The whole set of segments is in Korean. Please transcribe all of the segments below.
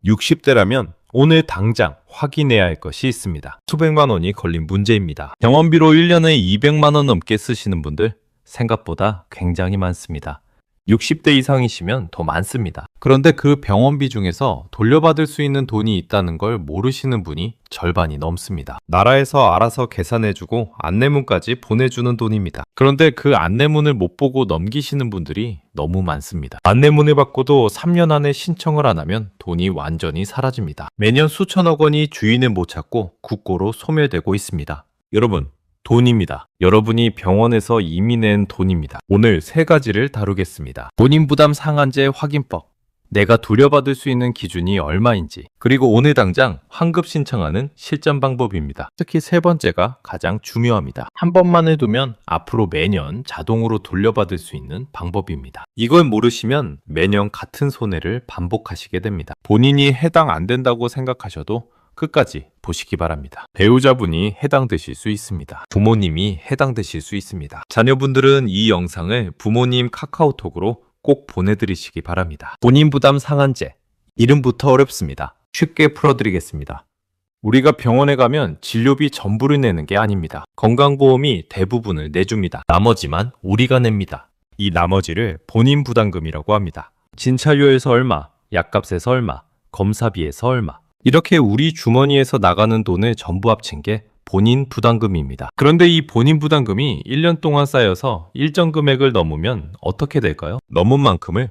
60대라면 오늘 당장 확인해야 할 것이 있습니다. 수백만 원이 걸린 문제입니다. 병원비로 1년에 200만 원 넘게 쓰시는 분들 생각보다 굉장히 많습니다. 60대 이상이시면 더 많습니다. 그런데 그 병원비 중에서 돌려받을 수 있는 돈이 있다는 걸 모르시는 분이 절반이 넘습니다. 나라에서 알아서 계산해주고 안내문까지 보내주는 돈입니다. 그런데 그 안내문을 못 보고 넘기시는 분들이 너무 많습니다. 안내문을 받고도 3년 안에 신청을 안 하면 돈이 완전히 사라집니다. 매년 수천억 원이 주인을 못 찾고 국고로 소멸되고 있습니다. 여러분, 돈입니다. 여러분이 병원에서 이미 낸 돈입니다. 오늘 세 가지를 다루겠습니다. 본인 부담 상한제 확인법, 내가 돌려받을 수 있는 기준이 얼마인지, 그리고 오늘 당장 환급 신청하는 실전 방법입니다. 특히 세 번째가 가장 중요합니다. 한 번만 해두면 앞으로 매년 자동으로 돌려받을 수 있는 방법입니다. 이걸 모르시면 매년 같은 손해를 반복하시게 됩니다. 본인이 해당 안 된다고 생각하셔도 끝까지 보시기 바랍니다. 배우자분이 해당되실 수 있습니다. 부모님이 해당되실 수 있습니다. 자녀분들은 이 영상을 부모님 카카오톡으로 꼭 보내드리시기 바랍니다. 본인 부담 상한제, 이름부터 어렵습니다. 쉽게 풀어드리겠습니다. 우리가 병원에 가면 진료비 전부를 내는 게 아닙니다. 건강보험이 대부분을 내줍니다. 나머지만 우리가 냅니다. 이 나머지를 본인 부담금이라고 합니다. 진찰료에서 얼마, 약값에서 얼마, 검사비에서 얼마, 이렇게 우리 주머니에서 나가는 돈을 전부 합친 게 본인 부담금입니다. 그런데 이 본인 부담금이 1년 동안 쌓여서 일정 금액을 넘으면 어떻게 될까요? 넘은 만큼을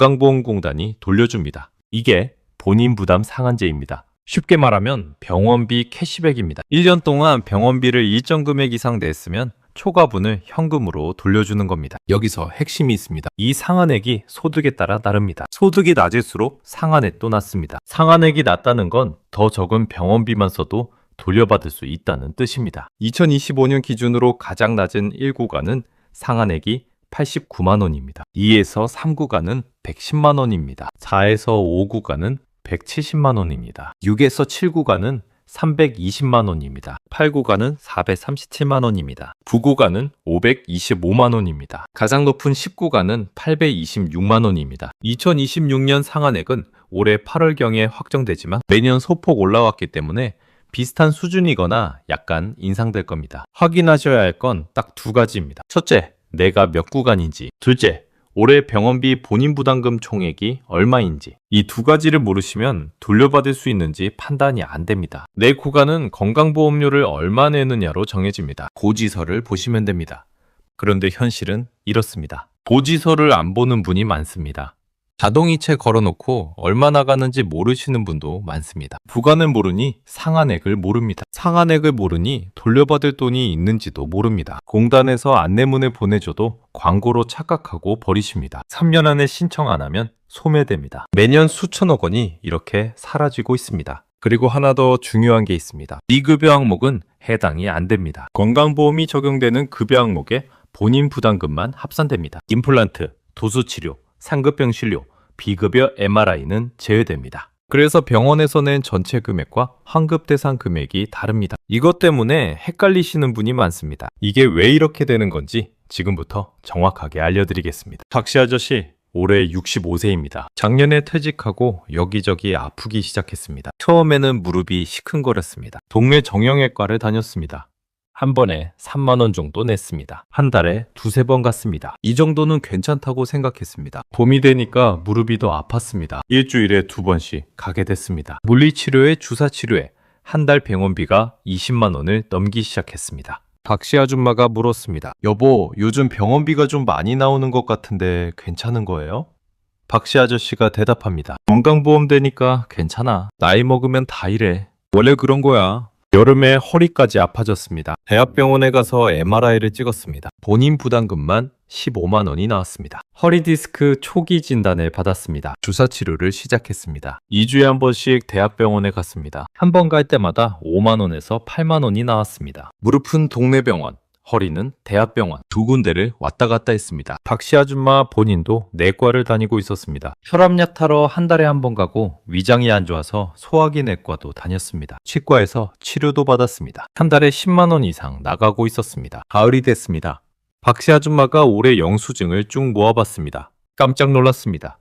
건강보험공단이 돌려줍니다. 이게 본인 부담 상한제입니다. 쉽게 말하면 병원비 캐시백입니다. 1년 동안 병원비를 일정 금액 이상 냈으면 초과분을 현금으로 돌려주는 겁니다. 여기서 핵심이 있습니다. 이 상한액이 소득에 따라 다릅니다. 소득이 낮을수록 상한액도 낮습니다. 상한액이 낮다는 건 더 적은 병원비만 써도 돌려받을 수 있다는 뜻입니다. 2025년 기준으로 가장 낮은 1구간은 상한액이 89만 원입니다. 2에서 3구간은 110만 원입니다. 4에서 5구간은 170만 원입니다. 6에서 7구간은 320만 원입니다. 8구간은 437만 원입니다. 9구간은 525만 원입니다. 가장 높은 10구간은 826만 원입니다. 2026년 상한액은 올해 8월경에 확정되지만 매년 소폭 올라왔기 때문에 비슷한 수준이거나 약간 인상될 겁니다. 확인하셔야 할 건 딱 두 가지입니다. 첫째, 내가 몇 구간인지. 둘째, 올해 병원비 본인 부담금 총액이 얼마인지. 이 두 가지를 모르시면 돌려받을 수 있는지 판단이 안 됩니다. 내 구간은 건강보험료를 얼마 내느냐로 정해집니다. 고지서를 보시면 됩니다. 그런데 현실은 이렇습니다. 고지서를 안 보는 분이 많습니다. 자동이체 걸어놓고 얼마 나가는지 모르시는 분도 많습니다. 구간을 모르니 상한액을 모릅니다. 상한액을 모르니 돌려받을 돈이 있는지도 모릅니다. 공단에서 안내문을 보내줘도 광고로 착각하고 버리십니다. 3년 안에 신청 안 하면 소멸됩니다. 매년 수천억 원이 이렇게 사라지고 있습니다. 그리고 하나 더 중요한 게 있습니다. 비급여 항목은 해당이 안 됩니다. 건강보험이 적용되는 급여 항목에 본인 부담금만 합산됩니다. 임플란트, 도수치료, 상급병 진료, 비급여 MRI는 제외됩니다. 그래서 병원에서 낸 전체 금액과 환급 대상 금액이 다릅니다. 이것 때문에 헷갈리시는 분이 많습니다. 이게 왜 이렇게 되는 건지 지금부터 정확하게 알려드리겠습니다. 박씨 아저씨, 올해 65세입니다. 작년에 퇴직하고 여기저기 아프기 시작했습니다. 처음에는 무릎이 시큰거렸습니다. 동네 정형외과를 다녔습니다. 한 번에 3만 원 정도 냈습니다. 한 달에 두세 번 갔습니다. 이 정도는 괜찮다고 생각했습니다. 봄이 되니까 무릎이 더 아팠습니다. 일주일에 2번씩 가게 됐습니다. 물리치료에 주사치료에 한 달 병원비가 20만 원을 넘기 시작했습니다. 박씨 아줌마가 물었습니다. 여보, 요즘 병원비가 좀 많이 나오는 것 같은데 괜찮은 거예요? 박씨 아저씨가 대답합니다. 건강보험 되니까 괜찮아. 나이 먹으면 다 이래. 원래 그런 거야. 여름에 허리까지 아파졌습니다. 대학병원에 가서 MRI를 찍었습니다. 본인 부담금만 15만 원이 나왔습니다. 허리디스크 초기 진단을 받았습니다. 주사치료를 시작했습니다. 2주에 한 번씩 대학병원에 갔습니다. 한 번 갈 때마다 5만 원에서 8만 원이 나왔습니다. 무릎은 동네 병원, 허리는 대학병원 두 군데를 왔다 갔다 했습니다. 박씨 아줌마 본인도 내과를 다니고 있었습니다. 혈압약 타러 한 달에 한 번 가고 위장이 안 좋아서 소화기 내과도 다녔습니다. 치과에서 치료도 받았습니다. 한 달에 10만 원 이상 나가고 있었습니다. 가을이 됐습니다. 박씨 아줌마가 올해 영수증을 쭉 모아봤습니다. 깜짝 놀랐습니다.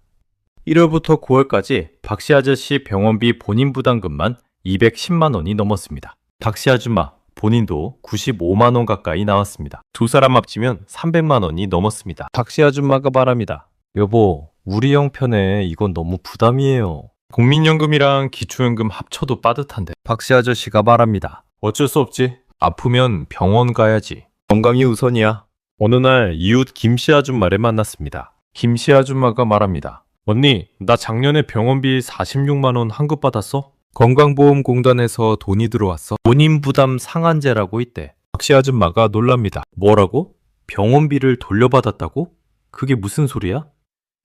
1월부터 9월까지 박씨 아저씨 병원비 본인 부담금만 210만 원이 넘었습니다. 박씨 아줌마 본인도 95만 원 가까이 나왔습니다. 두 사람 합치면 300만 원이 넘었습니다. 박씨 아줌마가 말합니다. 여보, 우리 형편에 이건 너무 부담이에요. 국민연금이랑 기초연금 합쳐도 빠듯한데. 박씨 아저씨가 말합니다. 어쩔 수 없지. 아프면 병원 가야지. 건강이 우선이야. 어느 날 이웃 김씨 아줌마를 만났습니다. 김씨 아줌마가 말합니다. 언니, 나 작년에 병원비 46만 원 환급받았어? 건강보험공단에서 돈이 들어왔어. 본인 부담 상한제라고 있대. 박씨 아줌마가 놀랍니다. 뭐라고? 병원비를 돌려받았다고? 그게 무슨 소리야?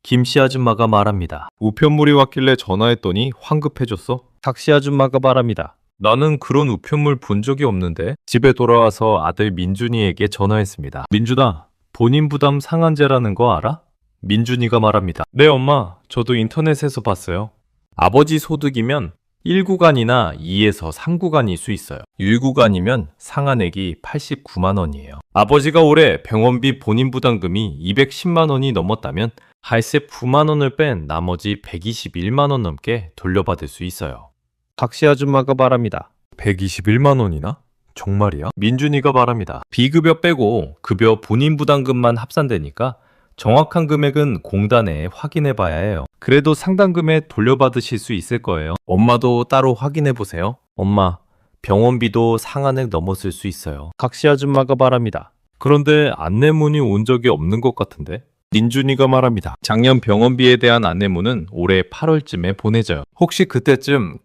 김씨 아줌마가 말합니다. 우편물이 왔길래 전화했더니 환급해줬어. 박씨 아줌마가 말합니다. 나는 그런 우편물 본 적이 없는데. 집에 돌아와서 아들 민준이에게 전화했습니다. 민준아, 본인 부담 상한제라는 거 알아? 민준이가 말합니다. 네 엄마, 저도 인터넷에서 봤어요. 아버지 소득이면 1구간이나 2에서 3구간일 수 있어요. 1구간이면 상한액이 89만 원이에요. 아버지가 올해 병원비 본인 부담금이 210만 원이 넘었다면 할세 9만 원을 뺀 나머지 121만 원 넘게 돌려받을 수 있어요. 박씨 아줌마가 말합니다. 121만 원이나? 정말이야? 민준이가 말합니다. 비급여 빼고 급여 본인 부담금만 합산되니까 정확한 금액은 공단에 확인해 봐야 해요. 그래도 상당 금액 돌려받으실 수 있을 거예요. 엄마도 따로 확인해 보세요. 엄마, 병원비도 상한액 넘었을 수 있어요. 박씨 아줌마가 말합니다. 그런데 안내문이 온 적이 없는 것 같은데? 민준이가 말합니다. 작년 병원비에 대한 안내문은 올해 8월쯤에 보내져요. 혹시 그때쯤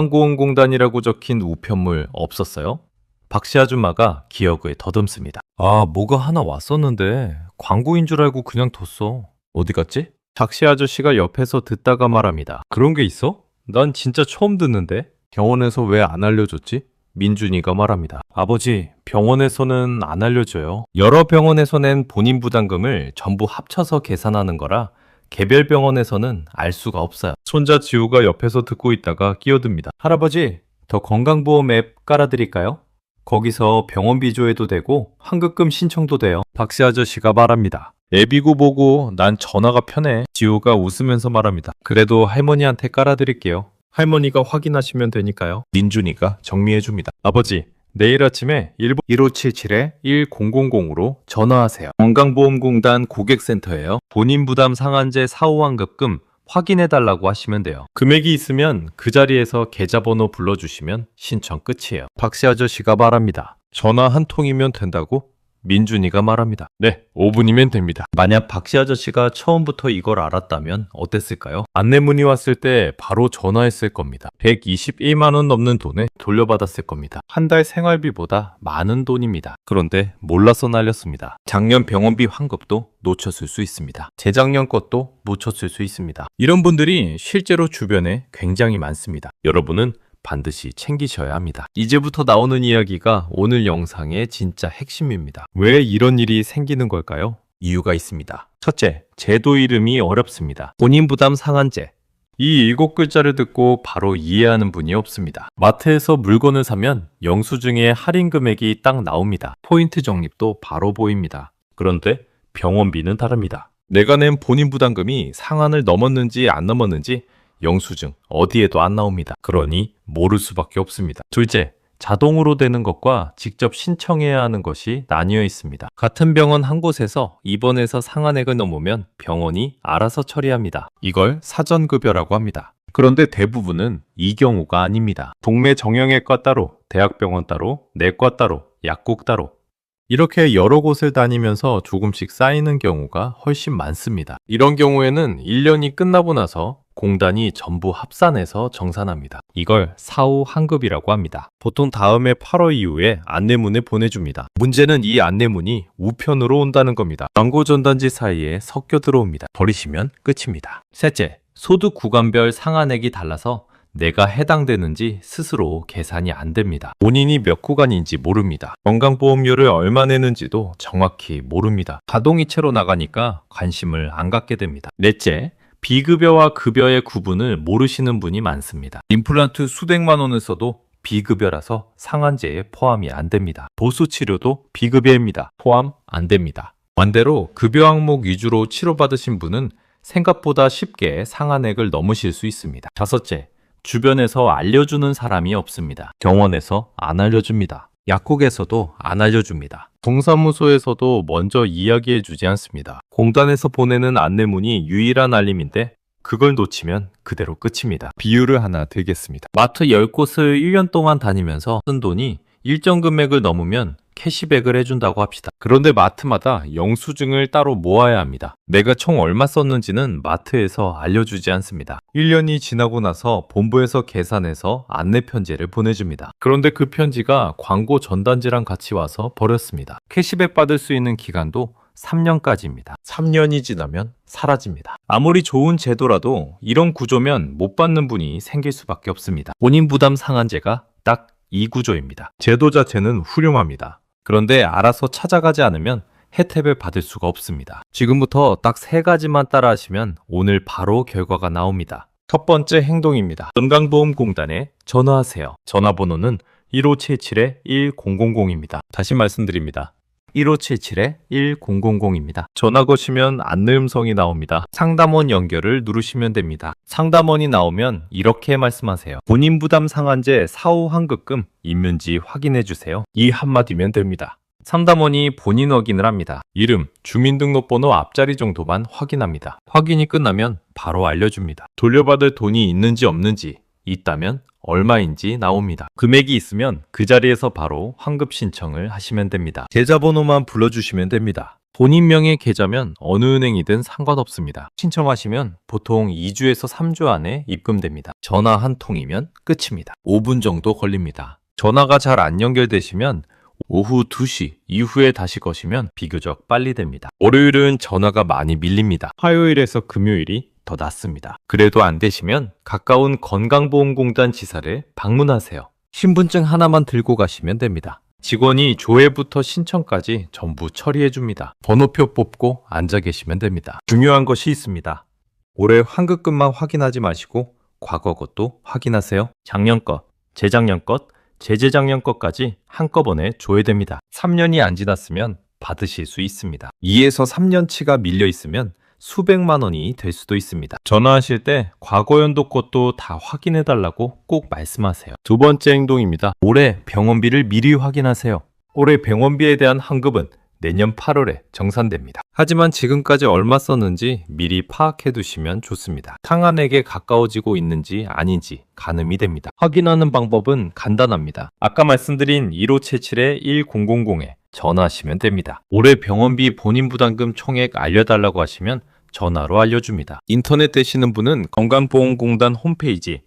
국민건강보험공단이라고 적힌 우편물 없었어요? 박씨 아줌마가 기억을 더듬습니다. 아, 뭐가 하나 왔었는데 광고인 줄 알고 그냥 뒀어. 어디 갔지? 박씨 아저씨가 옆에서 듣다가 말합니다. 그런 게 있어? 난 진짜 처음 듣는데? 병원에서 왜 안 알려줬지? 민준이가 말합니다. 아버지, 병원에서는 안 알려줘요. 여러 병원에서 낸 본인 부담금을 전부 합쳐서 계산하는 거라 개별 병원에서는 알 수가 없어요. 손자 지우가 옆에서 듣고 있다가 끼어듭니다. 할아버지, 더 건강보험 앱 깔아드릴까요? 거기서 병원비 조회도 되고 환급금 신청도 돼요. 박씨 아저씨가 말합니다. 앱이고 뭐고 난 전화가 편해. 지호가 웃으면서 말합니다. 그래도 할머니한테 깔아드릴게요. 할머니가 확인하시면 되니까요. 민준이가 정리해줍니다. 아버지, 내일 아침에 1577-1000으로 전화하세요. 건강보험공단 고객센터예요. 본인 부담 상한제 사후 환급금 확인해달라고 하시면 돼요. 금액이 있으면 그 자리에서 계좌번호 불러주시면 신청 끝이에요. 박씨 아저씨가 말합니다. 전화 한 통이면 된다고? 민준이가 말합니다. 네, 5분이면 됩니다. 만약 박씨 아저씨가 처음부터 이걸 알았다면 어땠을까요? 안내문이 왔을 때 바로 전화했을 겁니다. 121만 원 넘는 돈을 돌려받았을 겁니다. 한 달 생활비보다 많은 돈입니다. 그런데 몰라서 날렸습니다. 작년 병원비 환급도 놓쳤을 수 있습니다. 재작년 것도 놓쳤을 수 있습니다. 이런 분들이 실제로 주변에 굉장히 많습니다. 여러분은 반드시 챙기셔야 합니다. 이제부터 나오는 이야기가 오늘 영상의 진짜 핵심입니다. 왜 이런 일이 생기는 걸까요? 이유가 있습니다. 첫째, 제도 이름이 어렵습니다. 본인 부담 상한제. 이 7글자를 듣고 바로 이해하는 분이 없습니다. 마트에서 물건을 사면 영수증에 할인 금액이 딱 나옵니다. 포인트 적립도 바로 보입니다. 그런데 병원비는 다릅니다. 내가 낸 본인 부담금이 상한을 넘었는지 안 넘었는지 영수증 어디에도 안 나옵니다. 그러니 모를 수밖에 없습니다. 둘째, 자동으로 되는 것과 직접 신청해야 하는 것이 나뉘어 있습니다. 같은 병원 한 곳에서 입원해서 상한액을 넘으면 병원이 알아서 처리합니다. 이걸 사전급여라고 합니다. 그런데 대부분은 이 경우가 아닙니다. 동네 정형외과 따로, 대학병원 따로, 내과 따로, 약국 따로 이렇게 여러 곳을 다니면서 조금씩 쌓이는 경우가 훨씬 많습니다. 이런 경우에는 1년이 끝나고 나서 공단이 전부 합산해서 정산합니다. 이걸 사후 환급이라고 합니다. 보통 다음해 8월 이후에 안내문을 보내줍니다. 문제는 이 안내문이 우편으로 온다는 겁니다. 광고 전단지 사이에 섞여 들어옵니다. 버리시면 끝입니다. 셋째, 소득 구간별 상한액이 달라서 내가 해당되는지 스스로 계산이 안 됩니다. 본인이 몇 구간인지 모릅니다. 건강보험료를 얼마 내는지도 정확히 모릅니다. 자동이체로 나가니까 관심을 안 갖게 됩니다. 넷째, 비급여와 급여의 구분을 모르시는 분이 많습니다. 임플란트 수백만 원을 써도 비급여라서 상한제에 포함이 안 됩니다. 보수치료도 비급여입니다. 포함 안 됩니다. 반대로 급여 항목 위주로 치료받으신 분은 생각보다 쉽게 상한액을 넘으실 수 있습니다. 다섯째, 주변에서 알려주는 사람이 없습니다. 병원에서 안 알려줍니다. 약국에서도 안 알려줍니다. 동사무소에서도 먼저 이야기해 주지 않습니다. 공단에서 보내는 안내문이 유일한 알림인데 그걸 놓치면 그대로 끝입니다. 비유를 하나 드리겠습니다. 마트 10곳을 1년 동안 다니면서 쓴 돈이 일정 금액을 넘으면 캐시백을 해준다고 합시다. 그런데 마트마다 영수증을 따로 모아야 합니다. 내가 총 얼마 썼는지는 마트에서 알려주지 않습니다. 1년이 지나고 나서 본부에서 계산해서 안내 편지를 보내줍니다. 그런데 그 편지가 광고 전단지랑 같이 와서 버렸습니다. 캐시백 받을 수 있는 기간도 3년까지입니다. 3년이 지나면 사라집니다. 아무리 좋은 제도라도 이런 구조면 못 받는 분이 생길 수밖에 없습니다. 본인 부담 상한제가 딱 이 구조입니다. 제도 자체는 훌륭합니다. 그런데 알아서 찾아가지 않으면 혜택을 받을 수가 없습니다. 지금부터 딱 3가지만 따라하시면 오늘 바로 결과가 나옵니다. 첫 번째 행동입니다. 건강보험공단에 전화하세요. 전화번호는 1577-1000입니다. 다시 말씀드립니다. 1577-1000입니다. 전화 거시면 안내 음성이 나옵니다. 상담원 연결을 누르시면 됩니다. 상담원이 나오면 이렇게 말씀하세요. 본인 부담 상한제 사후 환급금 있는지 확인해 주세요. 이 한마디면 됩니다. 상담원이 본인 확인을 합니다. 이름, 주민등록번호 앞자리 정도만 확인합니다. 확인이 끝나면 바로 알려줍니다. 돌려받을 돈이 있는지 없는지, 있다면 얼마인지 나옵니다. 금액이 있으면 그 자리에서 바로 환급 신청을 하시면 됩니다. 계좌번호만 불러주시면 됩니다. 본인 명의 계좌면 어느 은행이든 상관없습니다. 신청하시면 보통 2주에서 3주 안에 입금됩니다. 전화 한 통이면 끝입니다. 5분 정도 걸립니다. 전화가 잘 안 연결되시면 오후 2시 이후에 다시 거시면 비교적 빨리 됩니다. 월요일은 전화가 많이 밀립니다. 화요일에서 금요일이 더 낫습니다. 그래도 안 되시면 가까운 건강보험공단 지사를 방문하세요. 신분증 하나만 들고 가시면 됩니다. 직원이 조회부터 신청까지 전부 처리해 줍니다. 번호표 뽑고 앉아 계시면 됩니다. 중요한 것이 있습니다. 올해 환급금만 확인하지 마시고 과거 것도 확인하세요. 작년 것, 재작년 것, 재재작년 것까지 한꺼번에 조회됩니다. 3년이 안 지났으면 받으실 수 있습니다. 2에서 3년치가 밀려 있으면 수백만 원이 될 수도 있습니다. 전화하실 때 과거 연도 것도 다 확인해 달라고 꼭 말씀하세요. 두 번째 행동입니다. 올해 병원비를 미리 확인하세요. 올해 병원비에 대한 환급은 내년 8월에 정산됩니다. 하지만 지금까지 얼마 썼는지 미리 파악해 두시면 좋습니다. 상한액에 가까워지고 있는지 아닌지 가늠이 됩니다. 확인하는 방법은 간단합니다. 아까 말씀드린 1577-1000에 전화하시면 됩니다. 올해 병원비 본인 부담금 총액 알려달라고 하시면 전화로 알려줍니다. 인터넷 되시는 분은 건강보험공단 홈페이지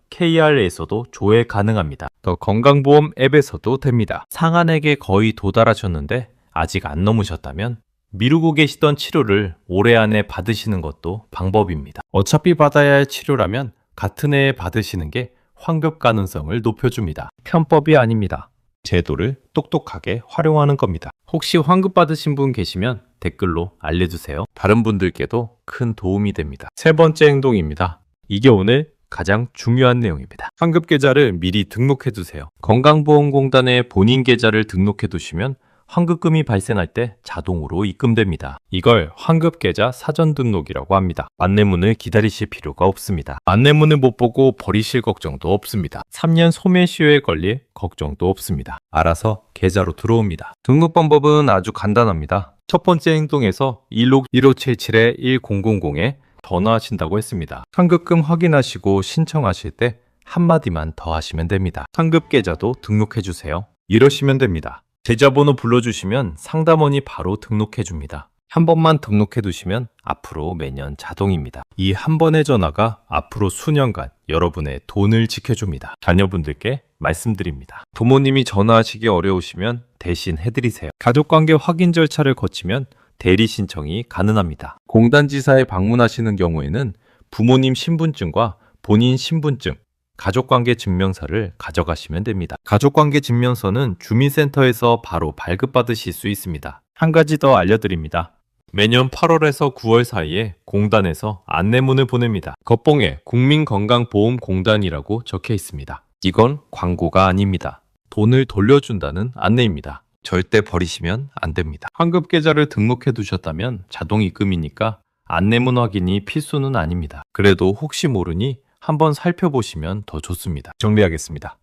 nhis.o.kr에서도 조회 가능합니다. 더 건강보험 앱에서도 됩니다. 상한액에 거의 도달하셨는데 아직 안 넘으셨다면 미루고 계시던 치료를 올해 안에 받으시는 것도 방법입니다. 어차피 받아야 할 치료라면 같은 해에 받으시는 게 환급 가능성을 높여줍니다. 편법이 아닙니다. 제도를 똑똑하게 활용하는 겁니다. 혹시 환급 받으신 분 계시면 댓글로 알려주세요. 다른 분들께도 큰 도움이 됩니다. 세 번째 행동입니다. 이게 오늘 가장 중요한 내용입니다. 환급 계좌를 미리 등록해 두세요. 건강보험공단에 본인 계좌를 등록해 두시면 환급금이 발생할 때 자동으로 입금됩니다. 이걸 환급계좌 사전 등록이라고 합니다. 안내문을 기다리실 필요가 없습니다. 안내문을 못 보고 버리실 걱정도 없습니다. 3년 소멸시효에 걸릴 걱정도 없습니다. 알아서 계좌로 들어옵니다. 등록 방법은 아주 간단합니다. 첫 번째 행동에서 1577-1000에 전화하신다고 했습니다. 환급금 확인하시고 신청하실 때 한마디만 더 하시면 됩니다. 환급계좌도 등록해 주세요. 이러시면 됩니다. 계좌번호 불러주시면 상담원이 바로 등록해 줍니다. 한 번만 등록해 두시면 앞으로 매년 자동입니다. 이 한 번의 전화가 앞으로 수년간 여러분의 돈을 지켜줍니다. 자녀분들께 말씀드립니다. 부모님이 전화하시기 어려우시면 대신 해드리세요. 가족관계 확인 절차를 거치면 대리 신청이 가능합니다. 공단지사에 방문하시는 경우에는 부모님 신분증과 본인 신분증, 가족관계 증명서를 가져가시면 됩니다. 가족관계 증명서는 주민센터에서 바로 발급받으실 수 있습니다. 한 가지 더 알려드립니다. 매년 8월에서 9월 사이에 공단에서 안내문을 보냅니다. 겉봉에 국민건강보험공단이라고 적혀 있습니다. 이건 광고가 아닙니다. 돈을 돌려준다는 안내입니다. 절대 버리시면 안 됩니다. 환급 계좌를 등록해 두셨다면 자동 입금이니까 안내문 확인이 필수는 아닙니다. 그래도 혹시 모르니 한번 살펴보시면 더 좋습니다. 정리하겠습니다.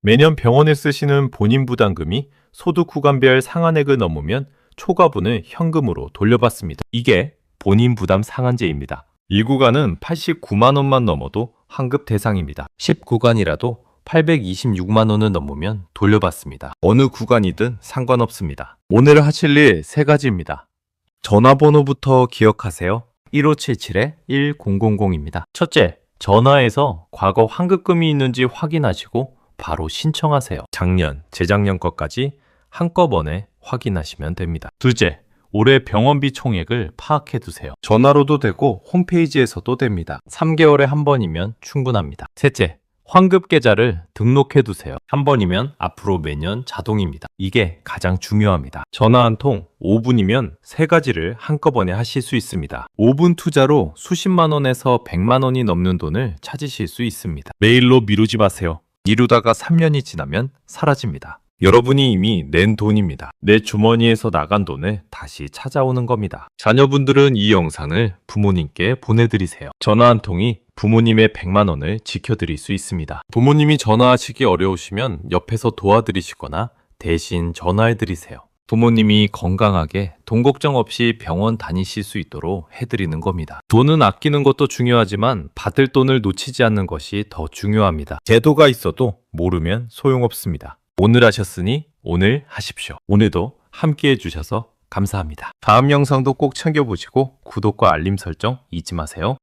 매년 병원에 쓰시는 본인 부담금이 소득 구간별 상한액을 넘으면 초과분을 현금으로 돌려받습니다. 이게 본인 부담 상한제입니다. 이 구간은 89만 원만 넘어도 환급 대상입니다. 10구간이라도 826만 원을 넘으면 돌려받습니다. 어느 구간이든 상관없습니다. 오늘 하실 일 3가지입니다. 전화번호부터 기억하세요. 1577-1000입니다. 첫째, 전화해서 과거 환급금이 있는지 확인하시고 바로 신청하세요. 작년, 재작년 것까지 한꺼번에 확인하시면 됩니다. 둘째, 올해 병원비 총액을 파악해 두세요. 전화로도 되고 홈페이지에서도 됩니다. 3개월에 한 번이면 충분합니다. 셋째, 환급 계좌를 등록해 두세요. 한 번이면 앞으로 매년 자동입니다. 이게 가장 중요합니다. 전화 한 통 5분이면 3가지를 한꺼번에 하실 수 있습니다. 5분 투자로 수십만 원에서 100만 원이 넘는 돈을 찾으실 수 있습니다. 메일로 미루지 마세요. 미루다가 3년이 지나면 사라집니다. 여러분이 이미 낸 돈입니다. 내 주머니에서 나간 돈을 다시 찾아오는 겁니다. 자녀분들은 이 영상을 부모님께 보내드리세요. 전화 한 통이 부모님의 100만 원을 지켜드릴 수 있습니다. 부모님이 전화하시기 어려우시면 옆에서 도와드리시거나 대신 전화해드리세요. 부모님이 건강하게 돈 걱정 없이 병원 다니실 수 있도록 해드리는 겁니다. 돈은 아끼는 것도 중요하지만 받을 돈을 놓치지 않는 것이 더 중요합니다. 제도가 있어도 모르면 소용없습니다. 오늘 하셨으니 오늘 하십시오. 오늘도 함께 해주셔서 감사합니다. 다음 영상도 꼭 챙겨보시고 구독과 알림 설정 잊지 마세요.